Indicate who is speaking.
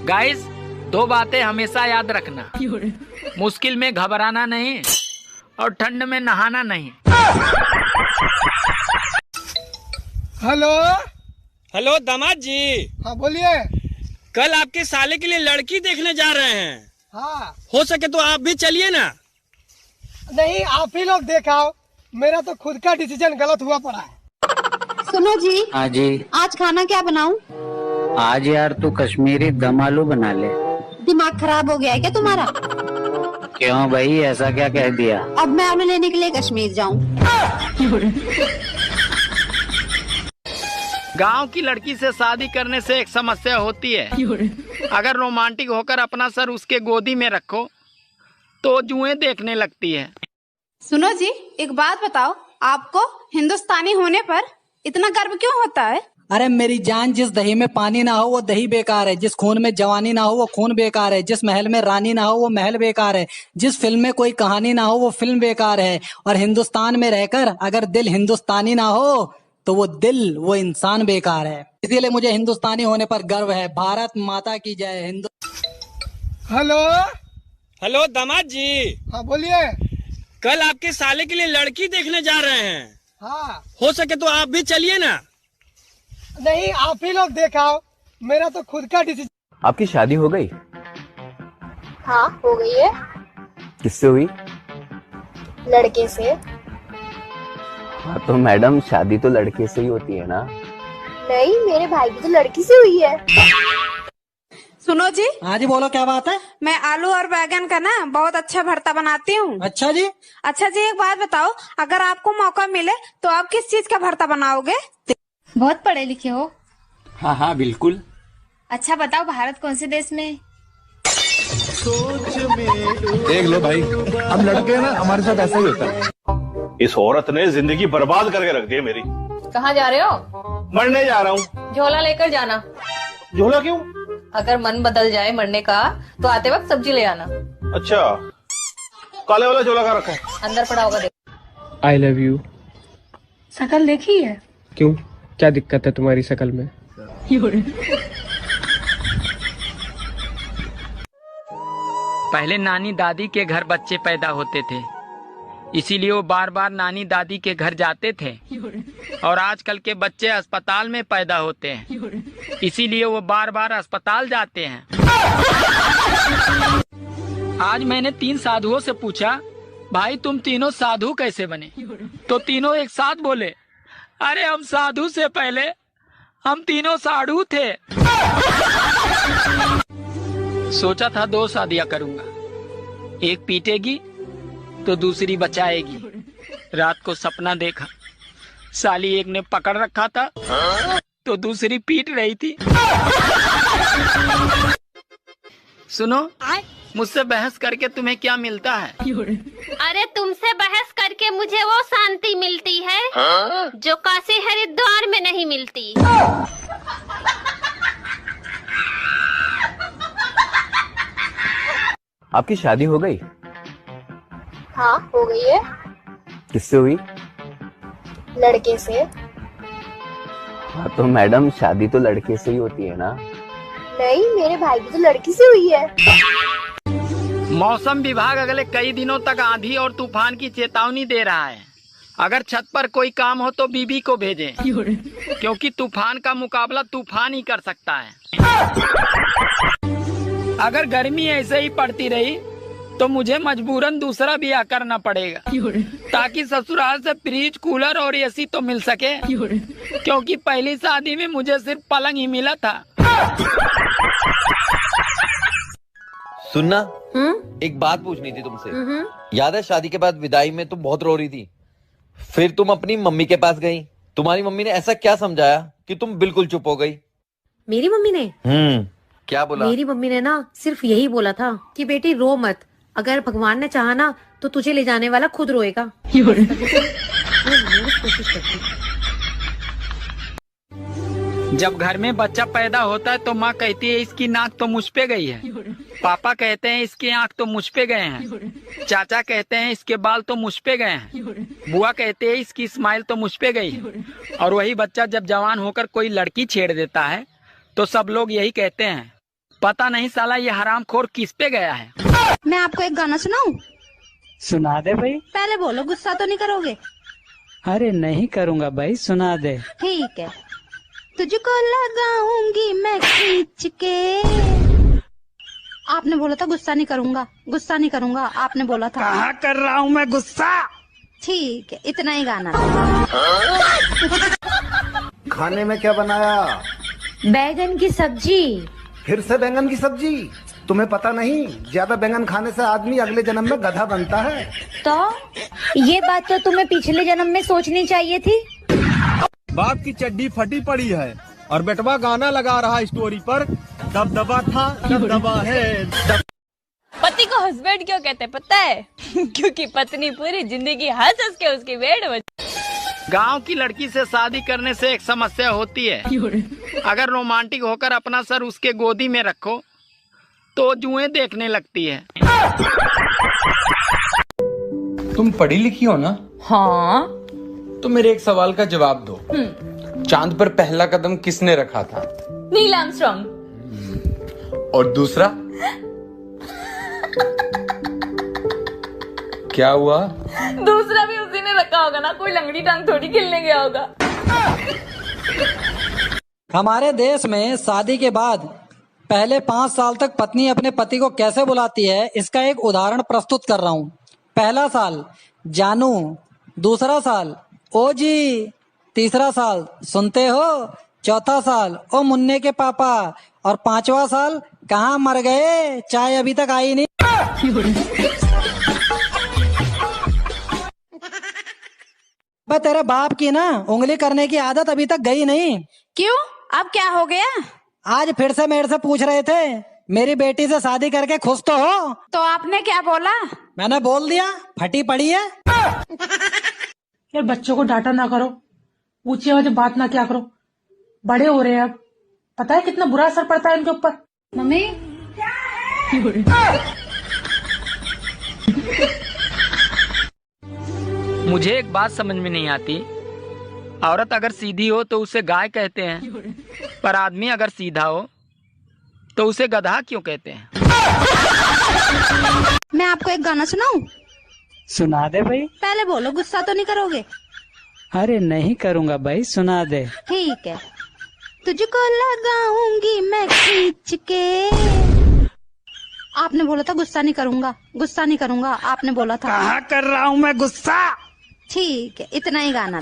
Speaker 1: Guys, दो बातें हमेशा याद रखना। मुश्किल में घबराना नहीं और ठंड में नहाना नहीं।
Speaker 2: हेलो।
Speaker 3: हेलो दामाद जी।
Speaker 2: हाँ बोलिए।
Speaker 3: कल आपके साले के लिए लड़की देखने जा रहे हैं।
Speaker 2: हाँ।
Speaker 3: हो सके तो आप भी चलिए ना।
Speaker 2: नहीं, आप ही लोग देखाओ, मेरा तो खुद का डिसीजन गलत हुआ पड़ा है।
Speaker 4: सुनो जी।
Speaker 5: हाँ जी।
Speaker 4: आज खाना क्या बनाऊं?
Speaker 5: आज यार तू कश्मीरी दम आलू बना ले।
Speaker 4: दिमाग खराब हो गया है क्या तुम्हारा?
Speaker 5: क्यों भाई, ऐसा क्या कह दिया?
Speaker 4: अब मैं उन्हें लेने के लिए कश्मीर जाऊं?
Speaker 1: गांव की लड़की से शादी करने से एक समस्या होती है। अगर रोमांटिक होकर अपना सर उसके गोदी में रखो तो जुएं देखने लगती है।
Speaker 6: सुनो जी, एक बात बताओ, आपको हिंदुस्तानी होने पर इतना गर्व क्यों होता है?
Speaker 7: अरे मेरी जान, जिस दही में पानी ना हो वो दही बेकार है, जिस खून में जवानी ना हो वो खून बेकार है, जिस महल में रानी ना हो वो महल बेकार है, जिस फिल्म में कोई कहानी ना हो वो फिल्म बेकार है। और हिंदुस्तान में रहकर अगर दिल हिंदुस्तानी ना हो तो वो दिल, वो इंसान बेकार है। इसीलिए मुझे हिंदुस्तानी होने पर गर्व है। भारत माता की जय।
Speaker 2: हेलो।
Speaker 3: हेलो दामाद जी।
Speaker 2: हाँ बोलिए।
Speaker 3: कल आपके साले के लिए लड़की देखने जा रहे हैं।
Speaker 2: हाँ।
Speaker 3: हो सके तो आप भी चलिए ना।
Speaker 2: नहीं, आप ही लोग देखाओ, मेरा तो खुद का डिसीजन।
Speaker 8: आपकी शादी हो गई?
Speaker 9: हाँ हो गई है।
Speaker 8: किससे हुई?
Speaker 9: लड़के से।
Speaker 8: हाँ तो मैडम, शादी तो लड़के से ही होती है ना?
Speaker 9: नहीं, मेरे भाई की तो लड़की से हुई है।
Speaker 6: सुनो जी।
Speaker 7: हाँ जी बोलो, क्या बात है?
Speaker 6: मैं आलू और बैगन का ना बहुत अच्छा भरता बनाती हूँ।
Speaker 7: अच्छा जी।
Speaker 6: अच्छा जी, एक बात बताओ, अगर आपको मौका मिले तो आप किस चीज का भरता बनाओगे?
Speaker 10: बहुत पढ़े लिखे हो।
Speaker 8: हाँ हाँ बिल्कुल।
Speaker 10: अच्छा बताओ, भारत कौन से देश में?
Speaker 11: देख लो भाई, हम लड़के हैं ना, हमारे साथ ऐसा ही होता है। इस औरत ने जिंदगी बर्बाद करके रख दी है मेरी।
Speaker 12: कहाँ जा रहे हो?
Speaker 11: मरने जा रहा हूँ।
Speaker 12: झोला लेकर जाना।
Speaker 11: झोला क्यों?
Speaker 12: अगर मन बदल जाए मरने का तो आते वक्त सब्जी ले आना।
Speaker 11: अच्छा, काले वाला झोला का रखा है?
Speaker 12: अंदर पड़ा होगा, देखो।
Speaker 13: I love you.
Speaker 6: शकल देखी है?
Speaker 13: क्यों, क्या दिक्कत है तुम्हारी शकल में?
Speaker 1: पहले नानी दादी के घर बच्चे पैदा होते थे, इसीलिए वो बार बार नानी दादी के घर जाते थे। और आजकल के बच्चे अस्पताल में पैदा होते हैं, इसीलिए वो बार बार अस्पताल जाते हैं। आज मैंने 3 साधुओं से पूछा, भाई तुम तीनों साधु कैसे बने? तो तीनों एक साथ बोले, अरे हम साधु से पहले हम तीनों साधु थे। सोचा था 2 शादियां करूंगा, एक पीटेगी तो दूसरी बचाएगी। रात को सपना देखा, साली एक ने पकड़ रखा था तो दूसरी पीट रही थी। सुनो, मुझसे बहस करके तुम्हें क्या मिलता है?
Speaker 14: अरे तुमसे बहस करके मुझे वो शांति मिलती है जो काशी हरिद्वार में नहीं मिलती।
Speaker 8: आपकी शादी हो गई?
Speaker 9: हाँ हो गई है।
Speaker 8: किससे हुई?
Speaker 9: लड़के से।
Speaker 8: हाँ तो मैडम, शादी तो लड़के से ही होती है ना?
Speaker 9: नहीं, मेरे भाई की तो लड़की से हुई है।
Speaker 1: मौसम विभाग अगले कई दिनों तक आंधी और तूफान की चेतावनी दे रहा है। अगर छत पर कोई काम हो तो बीबी को भेजें, क्योंकि तूफान का मुकाबला तूफान ही कर सकता है। अगर गर्मी ऐसे ही पड़ती रही तो मुझे मजबूरन दूसरा ब्याह करना पड़ेगा, ताकि ससुराल से फ्रिज, कूलर और एसी तो मिल सके, क्योंकि पहली शादी में मुझे सिर्फ पलंग ही मिला था।
Speaker 15: सुनना, एक बात पूछनी थी तुमसे। याद है शादी के बाद विदाई में तुम बहुत रो रही थी, फिर तुम अपनी मम्मी के पास गई। तुम्हारी मम्मी ने ऐसा क्या समझाया कि तुम बिल्कुल चुप हो गई?
Speaker 16: मेरी मम्मी ने?
Speaker 15: क्या बोला?
Speaker 16: मेरी मम्मी ने ना सिर्फ यही बोला था कि बेटी रो मत, अगर भगवान ने चाहा ना तो तुझे ले जाने वाला खुद रोएगा।
Speaker 1: जब घर में बच्चा पैदा होता है तो माँ कहती है इसकी नाक तो मुझ पे गई है, पापा कहते हैं इसकी आंख तो मुझ पे गए हैं, चाचा कहते हैं इसके बाल तो मुझ पे गए हैं, बुआ कहते हैं इसकी स्माइल तो मुझ पे गई है। और वही बच्चा जब जवान होकर कोई लड़की छेड़ देता है तो सब लोग यही कहते हैं, पता नहीं साला ये हरामखोर किस पे गया है।
Speaker 4: मैं आपको एक गाना सुनाऊं?
Speaker 5: सुना दे भाई।
Speaker 4: पहले बोलो, गुस्सा तो नहीं करोगे?
Speaker 5: अरे नहीं करूँगा भाई, सुना दे।
Speaker 4: ठीक है। तुझको लगाऊंगी मैं खींच के। आपने बोला था गुस्सा नहीं करूंगा, गुस्सा नहीं करूंगा, आपने बोला था।
Speaker 1: कहाँ कर रहा हूँ मैं गुस्सा?
Speaker 4: ठीक है, इतना ही गाना।
Speaker 17: खाने में क्या बनाया?
Speaker 16: बैगन की सब्जी।
Speaker 17: फिर से बैंगन की सब्जी? तुम्हें पता नहीं, ज्यादा बैंगन खाने से आदमी अगले जन्म में गधा बनता है।
Speaker 16: तो ये बात तो तुम्हें पिछले जन्म में सोचनी चाहिए थी।
Speaker 3: बाप की चड्डी फटी पड़ी है और बेटवा गाना लगा रहा स्टोरी पर, दबदबा था दबदबा है।
Speaker 18: पति को हस्बैंड क्यों कहते हैं पता है? क्योंकि पत्नी पूरी जिंदगी हंस हंस के उसकी वेड़ बच।
Speaker 1: गांव की लड़की से शादी करने से एक समस्या होती है, अगर रोमांटिक होकर अपना सर उसके गोदी में रखो तो जुएं देखने लगती है।
Speaker 13: तुम पढ़ी लिखी हो ना?
Speaker 18: हाँ।
Speaker 13: तो मेरे एक सवाल का जवाब दो। चांद पर पहला कदम किसने रखा था?
Speaker 18: Neil Armstrong.
Speaker 13: और दूसरा? क्या हुआ?
Speaker 18: दूसरा भी उसी ने रखा होगा ना, कोई लंगड़ी टांग थोड़ी खेलने गया होगा।
Speaker 7: हमारे देश में शादी के बाद पहले 5 साल तक पत्नी अपने पति को कैसे बुलाती है, इसका एक उदाहरण प्रस्तुत कर रहा हूँ। पहला साल जानू, दूसरा साल ओ जी, तीसरा साल सुनते हो, चौथा साल ओ मुन्ने के पापा, और 5वां साल कहाँ मर गए, चाय अभी तक आई नहीं। तेरे बाप की ना उंगली करने की आदत अभी तक गई नहीं।
Speaker 6: क्यों, अब क्या हो गया?
Speaker 7: आज फिर से मेरे से पूछ रहे थे मेरी बेटी से शादी करके खुश तो हो?
Speaker 6: तो आपने क्या बोला?
Speaker 7: मैंने बोल दिया फटी पड़ी है।
Speaker 19: यार बच्चों को डांटा ना करो, ऊंची आवाज बात ना क्या करो, बड़े हो रहे हैं अब, पता है कितना बुरा असर पड़ता है इनके ऊपर।
Speaker 6: मम्मी
Speaker 1: मुझे एक बात समझ में नहीं आती, औरत अगर सीधी हो तो उसे गाय कहते हैं, पर आदमी अगर सीधा हो तो उसे गधा क्यों कहते हैं?
Speaker 4: मैं आपको एक गाना सुनाऊं?
Speaker 5: सुना दे भाई।
Speaker 4: पहले बोलो, गुस्सा तो नहीं करोगे?
Speaker 5: अरे नहीं करूँगा भाई, सुना दे।
Speaker 4: ठीक है। तुझको लगाऊंगी मैं खींच के। आपने बोला था गुस्सा नहीं करूंगा, गुस्सा नहीं करूंगा, आपने बोला था।
Speaker 1: कहाँ कर रहा हूँ मैं गुस्सा?
Speaker 4: ठीक है, इतना ही गाना।